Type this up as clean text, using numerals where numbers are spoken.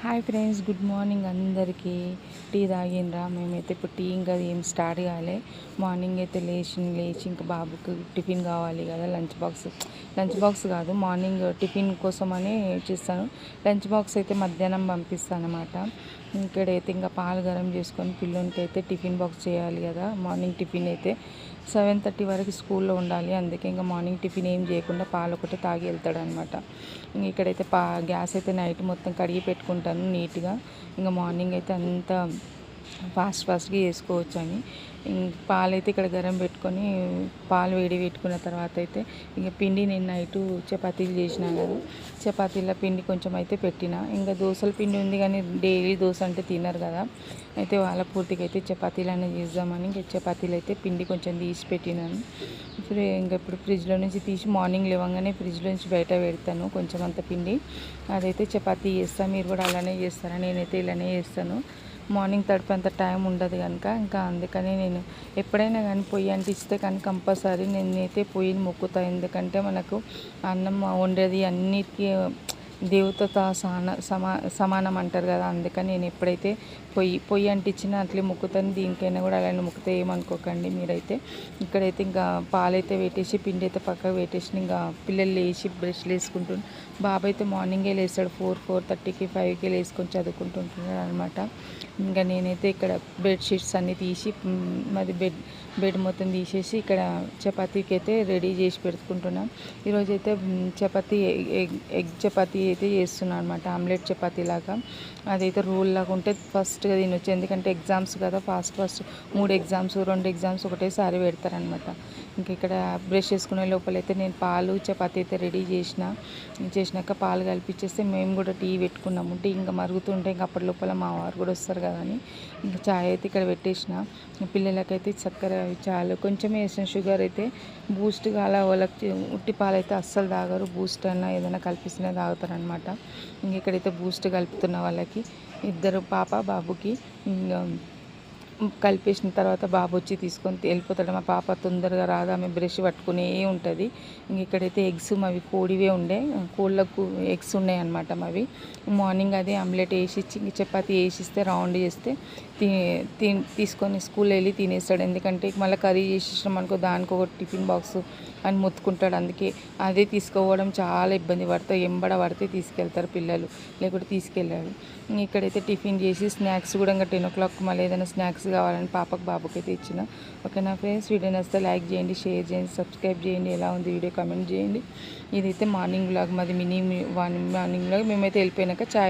Hi friends, good morning అందరికీ. Tea తాగిండ్రా? మేమైతే ఇప్పుడు టీ ఇంకా ఏం స్టార్ట్ కాలే. మార్నింగ్ అయితే లేచి ఇంకా బాబుకి టిఫిన్ కావాలి కదా, లంచ్ బాక్స్ కాదు, మార్నింగ్ టిఫిన్ కోసమని చేస్తాను. లంచ్ బాక్స్ అయితే మధ్యాహ్నం పంపిస్తాను అనమాట. ఇక్కడైతే ఇంకా పాలు గరం చేసుకొని పిల్లోనికి అయితే టిఫిన్ బాక్స్ చేయాలి కదా. మార్నింగ్ టిఫిన్ అయితే 7:30 వరకు స్కూల్లో ఉండాలి. అందుకే ఇంకా మార్నింగ్ టిఫిన్ ఏం చేయకుండా పాలు ఒకటి తాగి వెళ్తాడు అనమాట. ఇంక ఇక్కడైతే గ్యాస్ అయితే నైట్ మొత్తం కడిగి పెట్టుకుంటాను నీట్గా. ఇంకా మార్నింగ్ అయితే అంతా ఫాస్ట్గా చేసుకోవచ్చు అని పాలైతే ఇక్కడ గరం పెట్టుకొని పాలు వేడి పెట్టుకున్న తర్వాత అయితే ఇక పిండి నేను నైటు చపాతీలు చేసినా కదా, చపాతీల పిండి కొంచెం అయితే పెట్టిన. ఇంకా దోశల పిండి ఉంది కానీ డైలీ దోశ అంటే తినరు కదా, అయితే వాళ్ళ పూర్తిగా అయితే చపాతీలు అనేది చేద్దామని ఇంకా చపాతీలు అయితే పిండి కొంచెం తీసి పెట్టినాను. ఇప్పుడు ఫ్రిడ్జ్లో నుంచి తీసి మార్నింగ్ లేవగానే ఫ్రిడ్జ్లో నుంచి బయట పెడతాను కొంచెం అంత పిండి. అదైతే చపాతీ చేస్తాను. మీరు కూడా అలానే చేస్తారా? నేనైతే ఇలానే చేస్తాను. మార్నింగ్ తడిపేంత టైం ఉండదు కనుక ఇంకా అందుకని నేను ఎప్పుడైనా కానీ పొయ్యి అంటిస్తే కానీ కంపల్సరీ నేనైతే పొయ్యిని మొక్కుతాను. ఎందుకంటే మనకు అన్నం వండేది అన్నిటికీ దేవతతో సమానం అంటారు కదా. అందుకని నేను ఎప్పుడైతే పొయ్యి అంటించినా అట్లే మొక్కుతాను. దీనికైనా కూడా అలానే మొక్కుతా, ఏమనుకోకండి మీరైతే. ఇక్కడైతే ఇంకా పాలైతే పెట్టేసి పిండి అయితే పక్కకు పెట్టేసి ఇంకా పిల్లలు లేచి బ్రష్లు వేసుకుంటుంటారు. బాబు అయితే మార్నింగే లేస్తాడు, 4:30కి 5కి లేసుకొని చదువుకుంటుంటున్నాడు అనమాట. ఇంకా నేనైతే ఇక్కడ బెడ్షీట్స్ అన్నీ తీసి మాది బెడ్ మొత్తం తీసేసి ఇక్కడ చపాతీకి అయితే రెడీ చేసి పెట్టుకుంటున్నాం. ఈరోజైతే చపాతీ ఎగ్ చపాతీ అయితే చేస్తున్నాను అనమాట. ఆమ్లెట్ చపాతీ లాగా. అదైతే రూల్ లాగా ఉంటే ఫస్ట్గా తినొచ్చు. ఎందుకంటే ఎగ్జామ్స్ కదా, ఫాస్ట్ 2 ఎగ్జామ్స్ ఒకటేసారి పెడతారనమాట. ఇంక ఇక్కడ బ్రష్ చేసుకునే లోపలైతే నేను పాలు చపాతీ అయితే రెడీ చేసినాక పాలు కలిపించేస్తే మేము కూడా టీ పెట్టుకున్నాము. టీ ఇంకా మరుగుతుంటే ఇంకా అప్పటి లోపల మా వారు కూడా వస్తారు కదా అని ఇంకా చాయ్ అయితే ఇక్కడ పెట్టేసిన. పిల్లలకైతే చక్కెర చాలు కొంచెమే వేసిన. షుగర్ అయితే బూస్ట్గా అలా వాళ్ళకి ఉట్టి పాలు అయితే అస్సలు తాగరు. బూస్ట్ అన్నా ఏదైనా కలిపిస్తేనే తాగుతారు అనమాట. ఇంక ఇక్కడైతే బూస్ట్ కలుపుతున్న వాళ్ళకి ఇద్దరు పాప బాబుకి కలిపేసిన తర్వాత బాబు వచ్చి తీసుకొని వెళ్ళిపోతాడు. మా పాప తొందరగా రాదు, ఆమె బ్రష్ పట్టుకునే ఉంటుంది. ఇంక ఇక్కడైతే ఎగ్స్ మావి కోడివే ఉండే, కోళ్ళకు ఎగ్స్ ఉన్నాయి అనమాట మావి. మార్నింగ్ అదే ఆమ్లెట్ వేసిచ్చి ఇంక చపాతీ వేసిస్తే రౌండ్ చేస్తే తీసుకొని స్కూల్ వెళ్ళి తినేస్తాడు. ఎందుకంటే మళ్ళీ కర్రీ చేసేసాం అనుకో దానికి ఒక టిఫిన్ బాక్స్ అని మొత్తుకుంటాడు. అందుకే అదే తీసుకోవడం చాలా ఇబ్బంది పడతాయి. పడితే తీసుకెళ్తారు పిల్లలు, లేకుంటే తీసుకెళ్ళాడు. ఇక్కడైతే టిఫిన్ చేసి స్నాక్స్ కూడా ఇంకా 10 o'clock మళ్ళీ ఏదైనా స్నాక్స్ కావాలని పాపకు బాబుకి అయితే ఇచ్చిన. ఓకేనా ఫ్రెండ్స్, వీడియో నచ్చితే లైక్ చేయండి, షేర్ చేయండి, సబ్స్క్రైబ్ చేయండి. ఎలా ఉంది వీడియో కామెంట్ చేయండి. ఇదైతే మార్నింగ్ వ్లాగ్ మాది, మార్నింగ్ వ్లాగ్. మేమైతే వెళ్ళిపోయినాక చాయ్